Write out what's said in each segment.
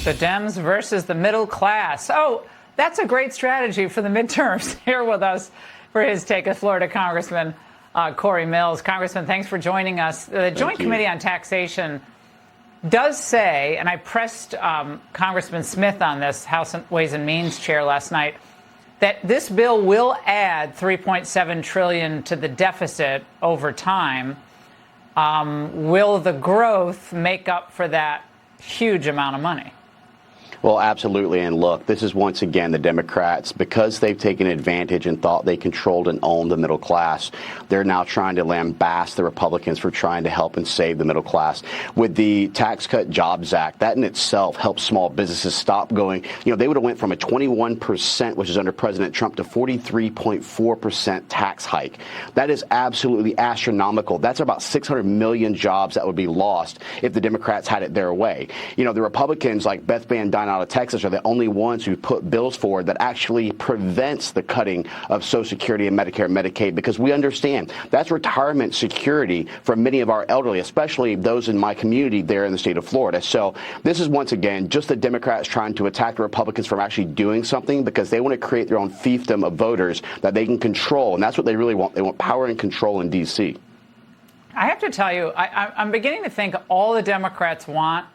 The Dems versus the middle class. Oh, that's a great strategy for the midterms. Here with us for his take of Florida Congressman Cory Mills. Congressman, thanks for joining us. The Joint Committee on Taxation does say, and I pressed Congressman Smith on this, House Ways and Means chair last night, that this bill will add $3.7 trillion to the deficit over time. Will the growth make up for that huge amount of money? Well, absolutely. And look, this is once again the Democrats, because they've taken advantage and thought they controlled and owned the middle class. They're now trying to lambast the Republicans for trying to help and save the middle class. With the Tax Cut Jobs Act, that in itself helps small businesses stop going. They would have went from a 21%, which is under President Trump, to 43.4% tax hike. That is absolutely astronomical. That's about 600 million jobs that would be lost if the Democrats had it their way. The Republicans like Beth Van Duyne out of Texas are the only ones who put bills forward that actually prevents the cutting of Social Security and Medicare and Medicaid, because we understand that's retirement security for many of our elderly, especially those in my community there in the state of Florida. So this is once again just the Democrats trying to attack the Republicans from actually doing something, because they want to create their own fiefdom of voters that they can control. And that's what they really want. They want power and control in D.C. I have to tell you, I'm beginning to think all the Democrats want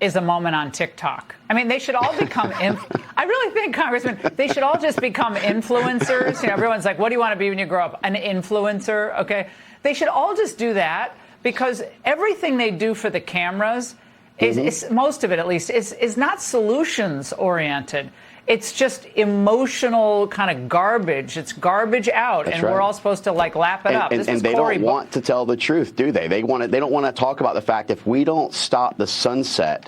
is a moment on TikTok. I mean, they should all become, I really think, Congressman, they should all just become influencers. Everyone's like, what do you want to be when you grow up? An influencer, okay? They should all just do that, because everything they do for the cameras, is most of it at least, is not solutions-oriented. It's just emotional kind of garbage. It's garbage out, That's and right. We're all supposed to lap it up. And they don't want to tell the truth, do they? They don't want to talk about the fact if we don't stop the sunset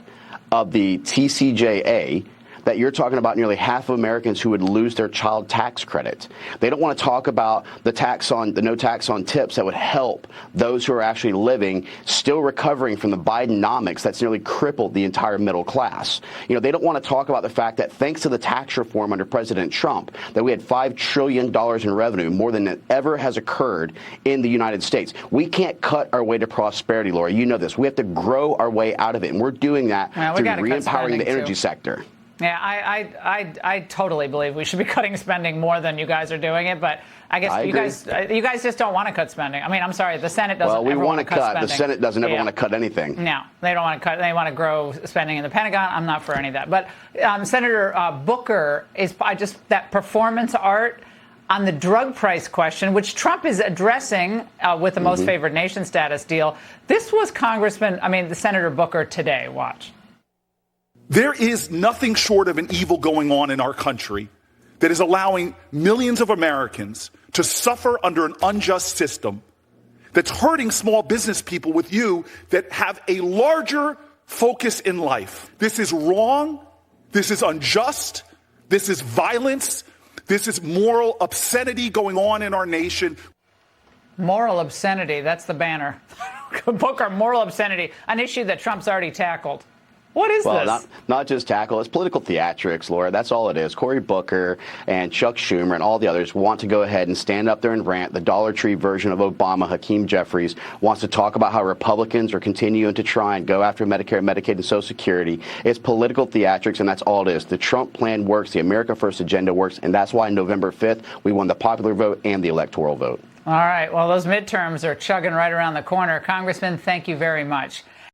of the TCJA, that you're talking about nearly half of Americans who would lose their child tax credit. They don't want to talk about the no tax on tips that would help those who are actually living, still recovering from the Bidenomics that's nearly crippled the entire middle class. They don't want to talk about the fact that thanks to the tax reform under President Trump, that we had $5 trillion in revenue, more than ever has occurred in the United States. We can't cut our way to prosperity, Laura. You know this. We have to grow our way out of it, and we're doing that through re-empowering the energy sector. Yeah, I totally believe we should be cutting spending more than you guys are doing it, but I guess you guys just don't want to cut spending. I mean, I'm sorry, the Senate doesn't ever want to cut spending. The Senate doesn't ever want to cut anything. No, they don't want to cut. They want to grow spending in the Pentagon. I'm not for any of that. But Senator Booker is that performance art on the drug price question, which Trump is addressing with the most favored nation status deal. This was the Senator Booker today. Watch. There is nothing short of an evil going on in our country that is allowing millions of Americans to suffer under an unjust system that's hurting small business people with you that have a larger focus in life. This is wrong. This is unjust. This is violence. This is moral obscenity going on in our nation. Moral obscenity. That's the banner. Booker, moral obscenity, an issue that Trump's already tackled. What is this? Not just tackle. It's political theatrics, Laura. That's all it is. Cory Booker and Chuck Schumer and all the others want to go ahead and stand up there and rant. The Dollar Tree version of Obama, Hakeem Jeffries, wants to talk about how Republicans are continuing to try and go after Medicare, Medicaid, and Social Security. It's political theatrics, and that's all it is. The Trump plan works. The America First agenda works, and that's why November 5th we won the popular vote and the electoral vote. All right. Well, those midterms are chugging right around the corner. Congressman, thank you very much.